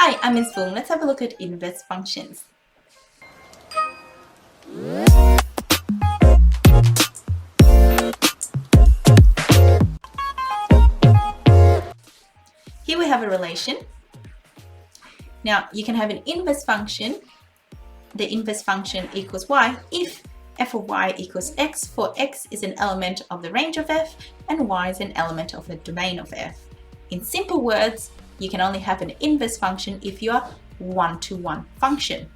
Hi, I'm Ms. Fung. Let's have a look at inverse functions. Here we have a relation. Now you can have an inverse function. The inverse function equals y if f of y equals x, for x is an element of the range of f and y is an element of the domain of f. In simple words, you can only have an inverse function if you are one-to-one function.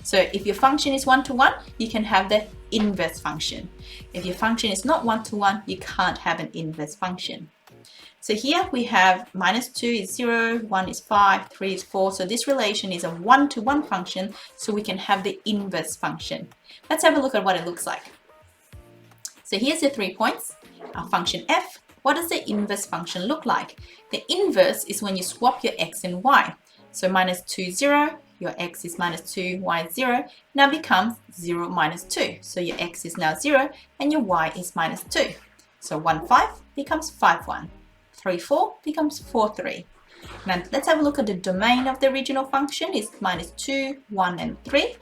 So if your function is one-to-one, you can have the inverse function. If your function is not one-to-one, you can't have an inverse function. So here we have -2 is 0, 1 is 5, 3 is 4. So this relation is a one-to-one function, so we can have the inverse function. Let's have a look at what it looks like. So here's the 3 points, our function f. What does the inverse function look like? The inverse is when you swap your x and y. So -2, 0, your x is -2, y is 0, now becomes 0, -2. So your x is now 0 and your y is -2. So 1, 5 becomes 5, 1. 3, 4 becomes 4, 3. Now let's have a look at the domain of the original function. It's -2, 1 and 3,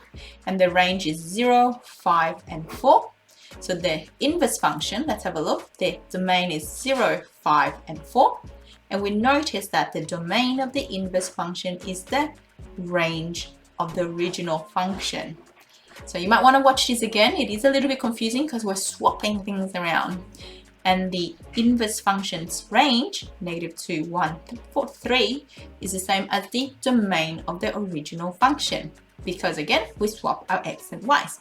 and the range is 0, 5 and 4. So the inverse function, let's have a look, the domain is 0, 5 and 4, and we notice that the domain of the inverse function is the range of the original function. So you might want to watch this again. It is a little bit confusing because we're swapping things around. And the inverse function's range, -2, 1, 4, 3, is the same as the domain of the original function, because again, we swap our x and y's.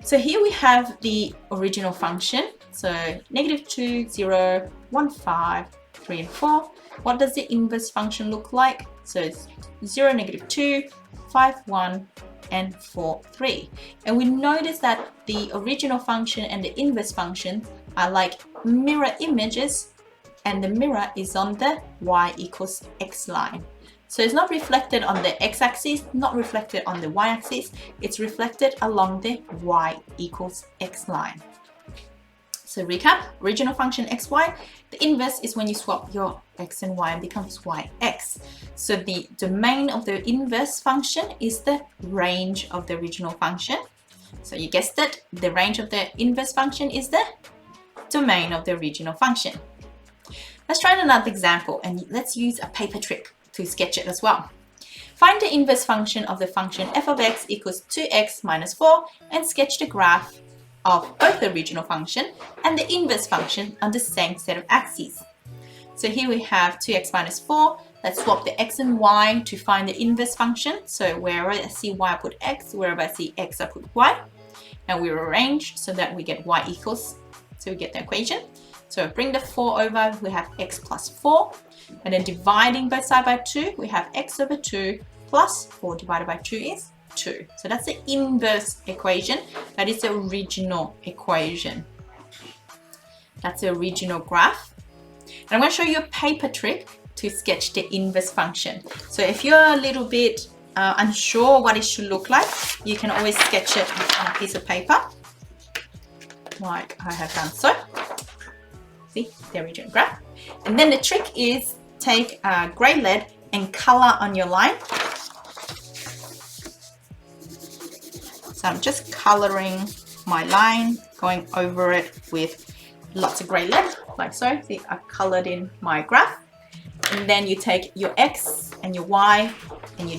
So here we have the original function. So -2, 0, 1, 5, 3 and 4. What does the inverse function look like? So it's 0, -2, 5, 1, and 4, 3. And we notice that the original function and the inverse function are like mirror images, and the mirror is on the y equals x line. So it's not reflected on the x-axis, not reflected on the y-axis, it's reflected along the y equals x line. So recap, original function xy, the inverse is when you swap your x and y and becomes yx. So the domain of the inverse function is the range of the original function. So you guessed it, the range of the inverse function is the domain of the original function. Let's try another example and let's use a paper trick to sketch it as well. Find the inverse function of the function f of x equals 2x minus 4 and sketch the graph of both the original function and the inverse function on the same set of axes. So here we have 2x minus 4. Let's swap the x and y to find the inverse function. So wherever I see y, I put x. Wherever I see x, I put y. And we arrange so that we get y equals. So we get the equation. So bring the 4 over, we have x plus 4. And then dividing both sides by 2, we have x over 2 plus 4 divided by 2 is 2. So that's the inverse equation. That is the original equation. That's the original graph. And I'm going to show you a paper trick to sketch the inverse function. So if you're a little bit unsure what it should look like, you can always sketch it on a piece of paper, like I have done so. See, the original graph. And then the trick is take grey lead and color on your line. So I'm just coloring my line, going over it with lots of grey lead, like so. See, I've colored in my graph. And then you take your x and your y and you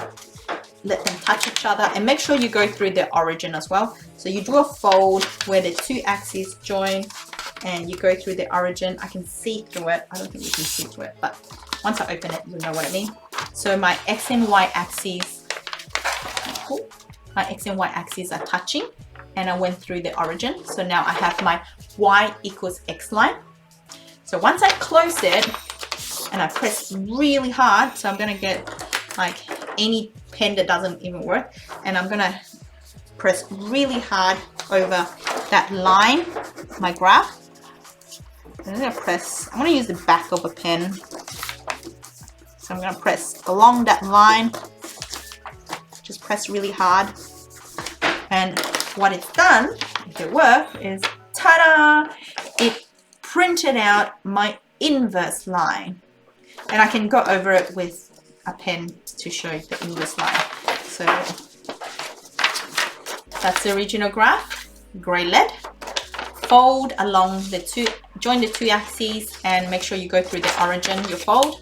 let them touch each other, and make sure you go through the origin as well. So you do a fold where the two axes join and you go through the origin. I can see through it. I don't think you can see through it, but once I open it, you'll know what I mean. So my x and y axes, are touching, and I went through the origin. So now I have my y equals x line. So once I close it and I press really hard, so I'm gonna get like any pen that doesn't even work, and I'm gonna press really hard over that line, my graph. I'm gonna use the back of a pen. So I'm gonna press along that line, just press really hard. And what it's done, if it works, is ta-da! It printed out my inverse line. And I can go over it with a pen to show the inverse line. So that's the original graph, grey lead. Fold along the two, join the two axes and make sure you go through the origin, your fold.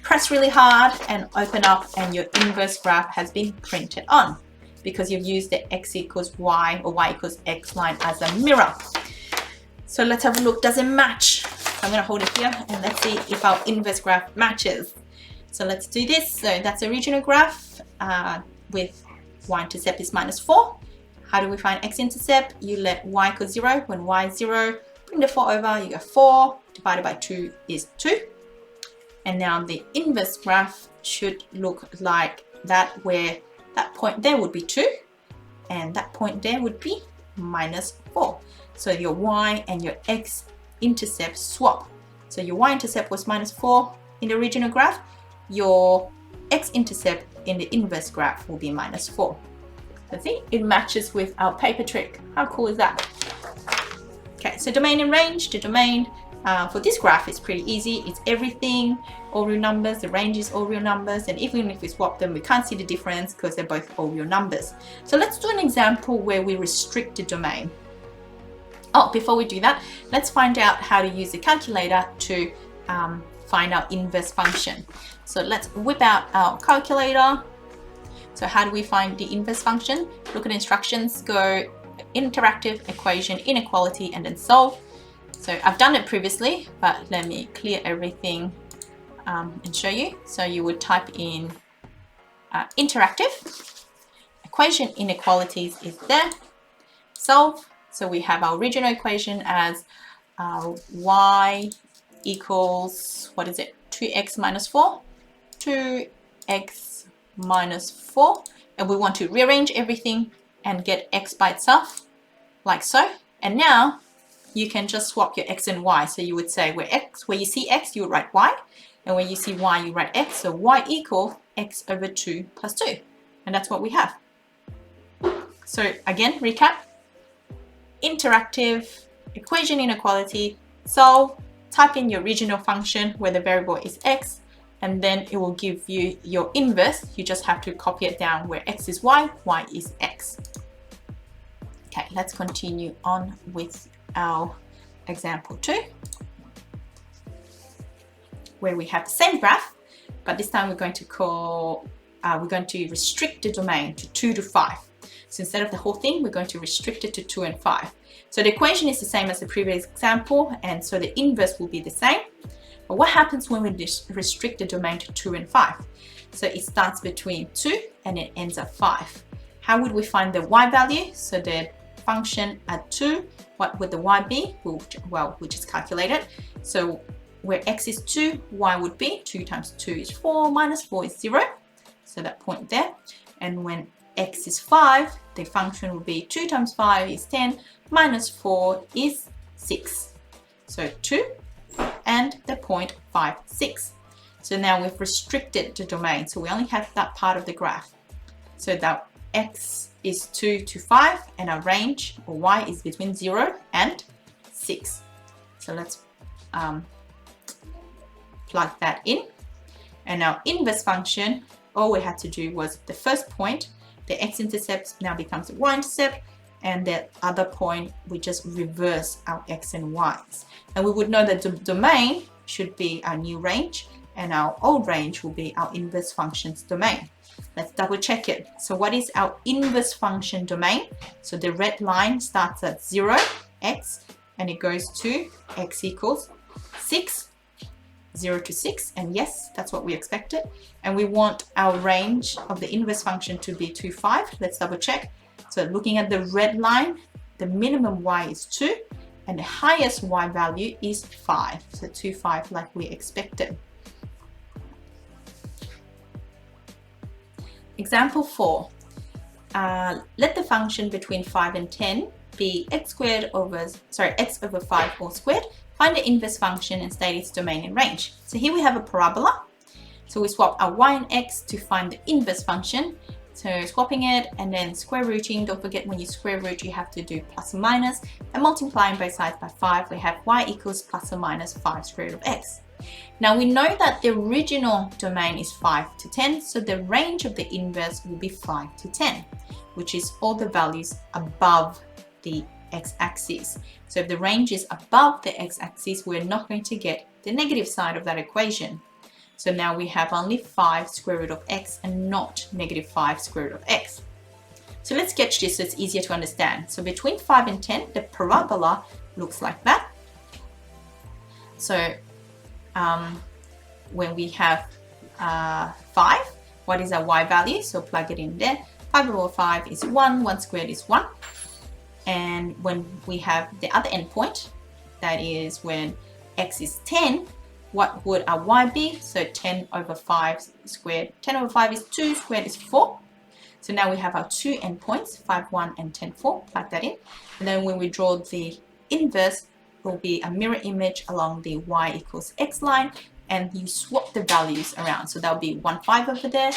Press really hard and open up, and your inverse graph has been printed on because you've used the x equals y or y equals x line as a mirror. So let's have a look, does it match? I'm going to hold it here and let's see if our inverse graph matches. So let's do this. So that's the original graph with y-intercept is -4. How do we find x-intercept? You let y equals 0. When y is 0, bring the 4 over, you get 4 divided by 2 is 2. And now the inverse graph should look like that, where that point there would be 2 and that point there would be -4. So your y and your x-intercept swap. So your y-intercept was -4 in the original graph. Your x-intercept in the inverse graph will be -4. So see, it matches with our paper trick. How cool is that? Okay, so domain and range. The domain for this graph is pretty easy. It's everything, all real numbers. The range is all real numbers. And even if we swap them, we can't see the difference because they're both all real numbers. So let's do an example where we restrict the domain. Oh, before we do that, let's find out how to use the calculator to find our inverse function. So let's whip out our calculator. So how do we find the inverse function? Look at instructions, go interactive, equation, inequality, and then solve. So I've done it previously, but let me clear everything and show you. So you would type in interactive, equation, inequalities is there, solve. So we have our original equation as y equals, what is it, 2x minus 4, 2x minus 4, and we want to rearrange everything and get x by itself, like so. And now you can just swap your x and y. So you would say where you see x, you would write y, and where you see y, you write x. So y equal x over 2 plus 2, and that's what we have. So again, recap. Interactive, equation, inequality, solve, type in your original function where the variable is x, and then it will give you your inverse. You just have to copy it down where x is y is x. Okay, let's continue on with our example 2, where we have the same graph, but this time we're going to restrict the domain to 2 to 5. So instead of the whole thing, we're going to restrict it to 2 and 5. So the equation is the same as the previous example, and so the inverse will be the same. But what happens when we restrict the domain to 2 and 5? So it starts between 2 and it ends at 5. How would we find the y value? So the function at 2, what would the y be? Well, we just calculate it. So where x is 2, y would be 2 times 2 is 4, minus 4 is 0. So that point there. And when x is 5, the function will be 2 times 5 is 10, minus 4 is 6. So 2 and the point 5, 6. So now we've restricted the domain. So we only have that part of the graph. So that x is 2 to 5 and our range, or y, is between 0 and 6. So let's plug that in. And our inverse function, all we had to do was the first point, the x-intercept now becomes the y-intercept, and the other point, we just reverse our x and y's. And we would know that the domain should be our new range, and our old range will be our inverse function's domain. Let's double check it. So what is our inverse function domain? So the red line starts at 0, x, and it goes to x equals 6, 0 to 6, and yes, that's what we expected. And we want our range of the inverse function to be 2, 5. Let's double check. So looking at the red line, the minimum y is 2, and the highest y value is 5. So 2, 5, like we expected. Example 4. Let the function between 5 and 10 be x over 5 all squared. Find the inverse function and state its domain and range. So here we have a parabola. So we swap our y and x to find the inverse function. So swapping it and then square rooting. Don't forget, when you square root, you have to do plus or minus, and multiplying both sides by 5. We have y equals plus or minus 5 square root of x. Now we know that the original domain is 5 to 10, so the range of the inverse will be 5 to 10, which is all the values above the x-axis. So if the range is above the x-axis, we're not going to get the negative side of that equation. So now we have only 5 square root of x and not negative 5 square root of x. So let's sketch this so it's easier to understand. So between 5 and 10, the parabola looks like that. So when we have 5, what is our y value? So plug it in there. 5 over 5 is 1, 1 squared is 1. And when we have the other endpoint, that is when x is 10, what would our y be? So 10 over 5 squared. 10 over 5 is 2, squared is 4. So now we have our two endpoints, 5, 1 and 10, 4. Plug that in. And then when we draw the inverse, it will be a mirror image along the y equals x line, and you swap the values around. So that will be 1, 5 over there,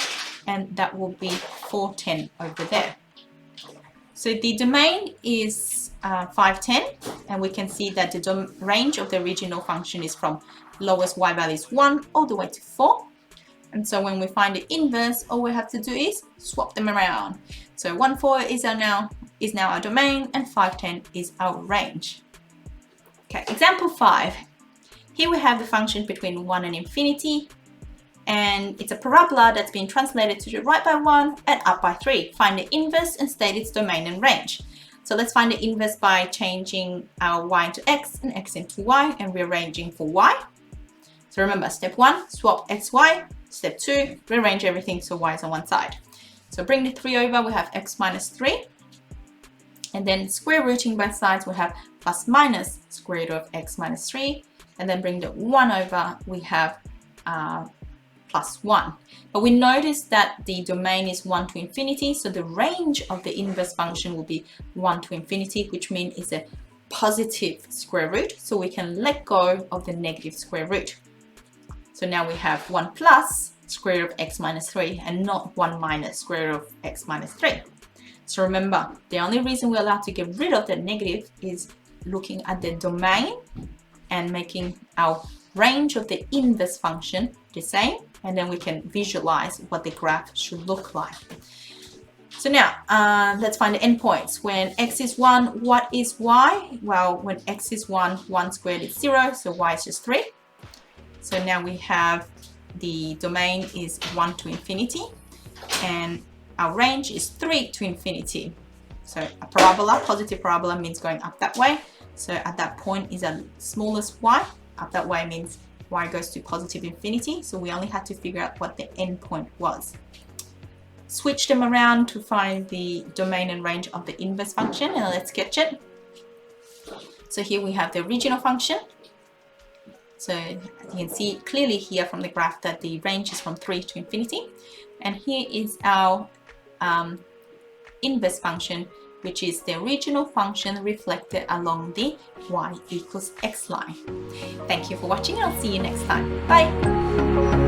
and that will be 4, 10 over there. So the domain is 5, 10, and we can see that the range of the original function is from lowest y value is 1 all the way to 4. And so when we find the inverse, all we have to do is swap them around. So 1, 4 is now our domain, and 5, 10 is our range. Okay, example 5. Here we have the function between 1 and infinity, and it's a parabola that's been translated to the right by 1 and up by 3. Find the inverse and state its domain and range. So let's find the inverse by changing our y into x and x into y and rearranging for y. So remember, step 1, swap x, y. Step 2, rearrange everything so y is on one side. So bring the 3 over, we have x minus 3. And then square rooting both sides, we have plus minus square root of x minus 3. And then bring the 1 over, we have plus 1. But we notice that the domain is 1 to infinity, so the range of the inverse function will be 1 to infinity, which means it's a positive square root, so we can let go of the negative square root. So now we have 1 plus square root of x minus 3 and not 1 minus square root of x minus 3. So remember, the only reason we're allowed to get rid of the negative is looking at the domain and making our range of the inverse function the same, and then we can visualize what the graph should look like. So now let's find the endpoints. When x is 1, what is y? Well, when x is 1, 1 squared is 0, so y is just 3. So now we have the domain is 1 to infinity, and our range is 3 to infinity. So a parabola, positive parabola, means going up that way. So at that point is the smallest y. Up that way means y goes to positive infinity. So we only had to figure out what the endpoint was. Switch them around to find the domain and range of the inverse function, and let's sketch it. So here we have the original function. So you can see clearly here from the graph that the range is from 3 to infinity. And here is our inverse function, which is the original function reflected along the y equals x line. Thank you for watching, and I'll see you next time. Bye!